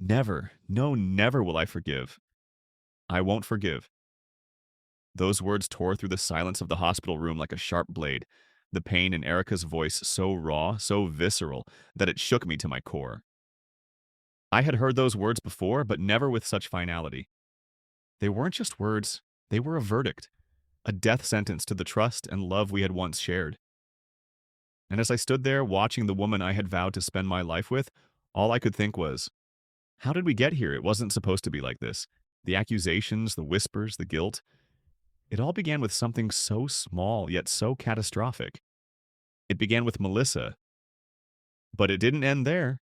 Never, no, never will I forgive. I won't forgive. Those words tore through the silence of the hospital room like a sharp blade, the pain in Erica's voice so raw, so visceral, that it shook me to my core. I had heard those words before, but never with such finality. They weren't just words, they were a verdict, a death sentence to the trust and love we had once shared. And as I stood there watching the woman I had vowed to spend my life with, all I could think was, how did we get here? It wasn't supposed to be like this. The accusations, the whispers, the guilt. It all began with something so small yet so catastrophic. It began with Melissa, but it didn't end there.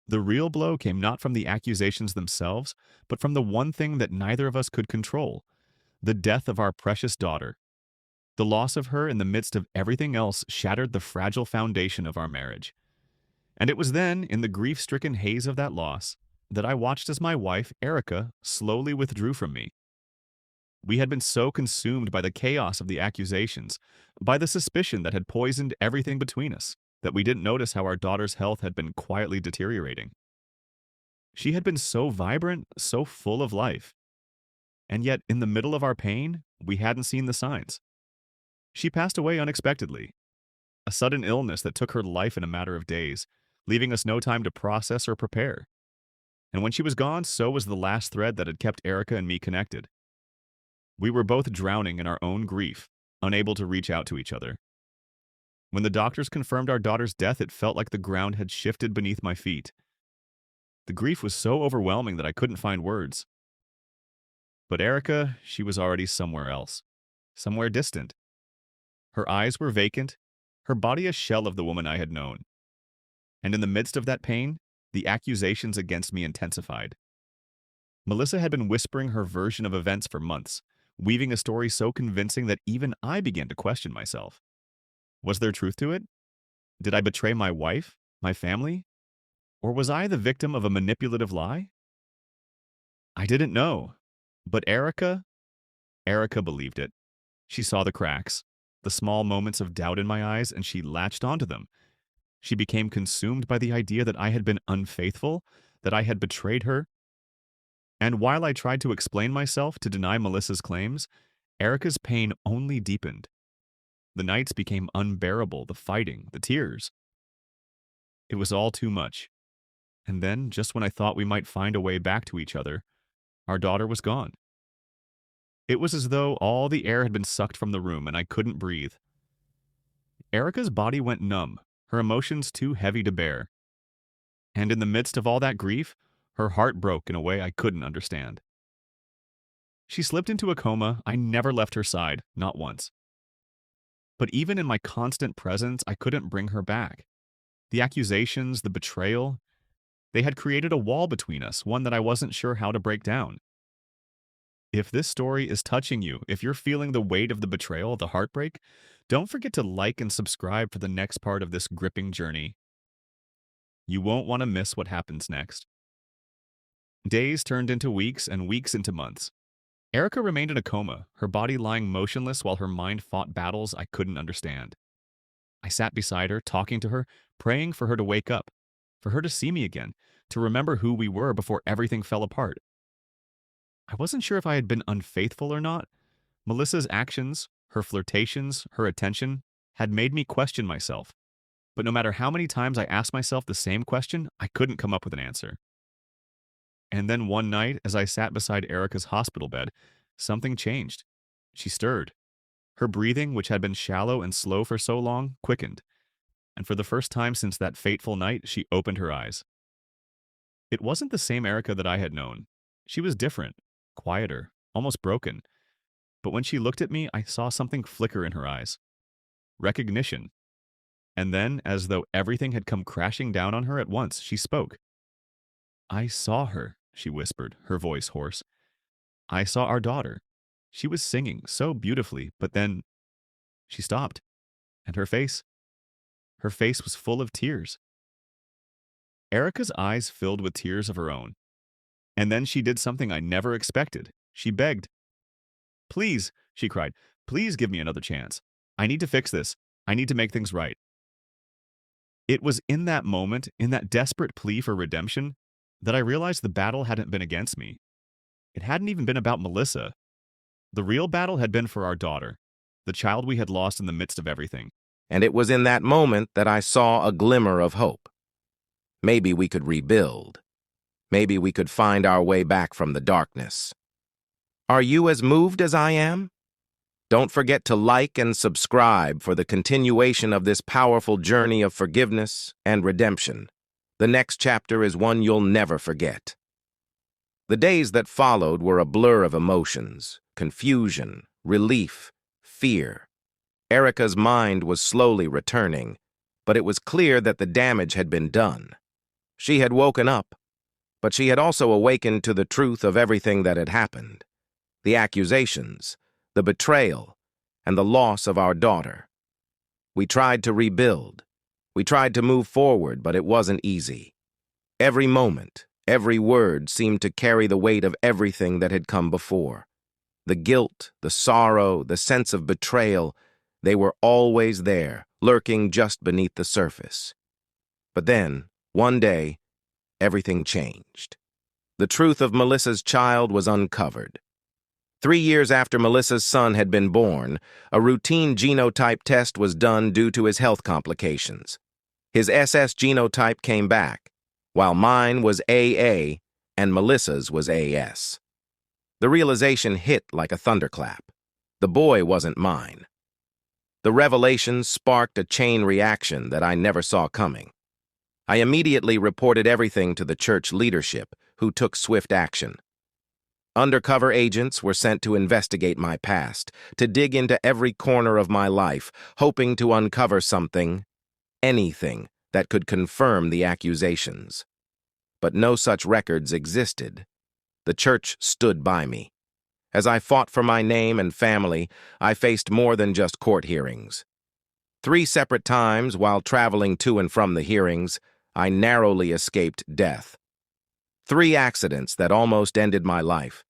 The real blow came not from the accusations themselves, but from the one thing that neither of us could control, the death of our precious daughter. The loss of her in the midst of everything else shattered the fragile foundation of our marriage. And it was then, in the grief-stricken haze of that loss, that I watched as my wife, Erica, slowly withdrew from me. We had been so consumed by the chaos of the accusations, by the suspicion that had poisoned everything between us, that we didn't notice how our daughter's health had been quietly deteriorating. She had been so vibrant, so full of life, and yet in the middle of our pain, we hadn't seen the signs. She passed away unexpectedly, a sudden illness that took her life in a matter of days, leaving us no time to process or prepare. And when she was gone, so was the last thread that had kept Erica and me connected. We were both drowning in our own grief, unable to reach out to each other. When the doctors confirmed our daughter's death, it felt like the ground had shifted beneath my feet. The grief was so overwhelming that I couldn't find words. But Erica, she was already somewhere else, somewhere distant. Her eyes were vacant, her body a shell of the woman I had known. And in the midst of that pain, the accusations against me intensified. Melissa had been whispering her version of events for months, weaving a story so convincing that even I began to question myself. Was there truth to it? Did I betray my wife, my family? Or was I the victim of a manipulative lie? I didn't know. But Erica believed it. She saw the cracks, the small moments of doubt in my eyes, and she latched onto them. She became consumed by the idea that I had been unfaithful, that I had betrayed her. And while I tried to explain myself to deny Melissa's claims, Erica's pain only deepened. The nights became unbearable, the fighting, the tears. It was all too much. And then, just when I thought we might find a way back to each other, our daughter was gone. It was as though all the air had been sucked from the room and I couldn't breathe. Erica's body went numb, her emotions too heavy to bear. And in the midst of all that grief, her heart broke in a way I couldn't understand. She slipped into a coma. I never left her side, not once. But even in my constant presence, I couldn't bring her back. The accusations, the betrayal, they had created a wall between us, one that I wasn't sure how to break down. If this story is touching you, if you're feeling the weight of the betrayal, the heartbreak, don't forget to like and subscribe for the next part of this gripping journey. You won't want to miss what happens next. Days turned into weeks and weeks into months. Erica remained in a coma, her body lying motionless while her mind fought battles I couldn't understand. I sat beside her, talking to her, praying for her to wake up, for her to see me again, to remember who we were before everything fell apart. I wasn't sure if I had been unfaithful or not. Melissa's actions, her flirtations, her attention, had made me question myself. But no matter how many times I asked myself the same question, I couldn't come up with an answer. And then one night, as I sat beside Erica's hospital bed, something changed. She stirred. Her breathing, which had been shallow and slow for so long, quickened. And for the first time since that fateful night, she opened her eyes. It wasn't the same Erica that I had known. She was different, quieter, almost broken. But when she looked at me, I saw something flicker in her eyes. Recognition. And then, as though everything had come crashing down on her at once, she spoke. "I saw her," she whispered, her voice hoarse. "I saw our daughter. She was singing so beautifully, but then she stopped. And her face was full of tears." Erica's eyes filled with tears of her own. And then she did something I never expected. She begged. "Please," she cried, "please give me another chance. I need to fix this. I need to make things right." It was in that moment, in that desperate plea for redemption, that I realized the battle hadn't been against me. It hadn't even been about Melissa. The real battle had been for our daughter, the child we had lost in the midst of everything. And it was in that moment that I saw a glimmer of hope. Maybe we could rebuild. Maybe we could find our way back from the darkness. Are you as moved as I am? Don't forget to like and subscribe for the continuation of this powerful journey of forgiveness and redemption. The next chapter is one you'll never forget. The days that followed were a blur of emotions, confusion, relief, fear. Erica's mind was slowly returning, but it was clear that the damage had been done. She had woken up, but she had also awakened to the truth of everything that had happened. The accusations, the betrayal, and the loss of our daughter. We tried to rebuild. We tried to move forward, but it wasn't easy. Every moment, every word seemed to carry the weight of everything that had come before. The guilt, the sorrow, the sense of betrayal, they were always there, lurking just beneath the surface. But then, one day, everything changed. The truth of Melissa's child was uncovered. 3 years after Melissa's son had been born, a routine genotype test was done due to his health complications. His SS genotype came back, while mine was AA and Melissa's was AS. The realization hit like a thunderclap. The boy wasn't mine. The revelation sparked a chain reaction that I never saw coming. I immediately reported everything to the church leadership, who took swift action. Undercover agents were sent to investigate my past, to dig into every corner of my life, hoping to uncover something, anything, that could confirm the accusations. But no such records existed. The church stood by me. As I fought for my name and family, I faced more than just court hearings. 3 separate times, while traveling to and from the hearings, I narrowly escaped death. 3 accidents that almost ended my life.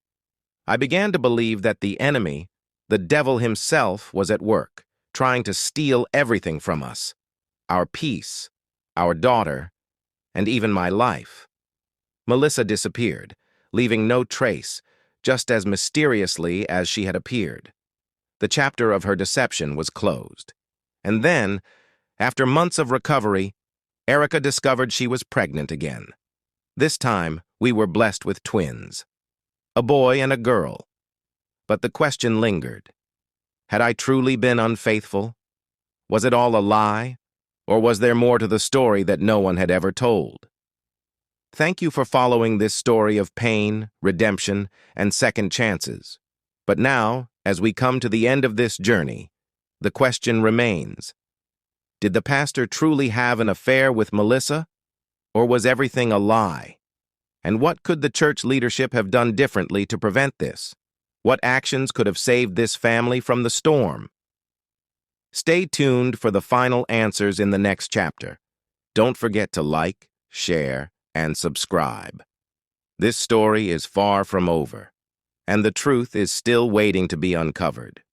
I began to believe that the enemy, the devil himself, was at work, trying to steal everything from us. Our peace, our daughter, and even my life. Melissa disappeared, leaving no trace, just as mysteriously as she had appeared. The chapter of her deception was closed. And then, after months of recovery, Erica discovered she was pregnant again. This time, we were blessed with twins, a boy and a girl. But the question lingered. Had I truly been unfaithful? Was it all a lie? Or was there more to the story that no one had ever told? Thank you for following this story of pain, redemption, and second chances. But now, as we come to the end of this journey, the question remains. Did the pastor truly have an affair with Melissa? Or was everything a lie? And what could the church leadership have done differently to prevent this? What actions could have saved this family from the storm? Stay tuned for the final answers in the next chapter. Don't forget to like, share, and subscribe. This story is far from over, and the truth is still waiting to be uncovered.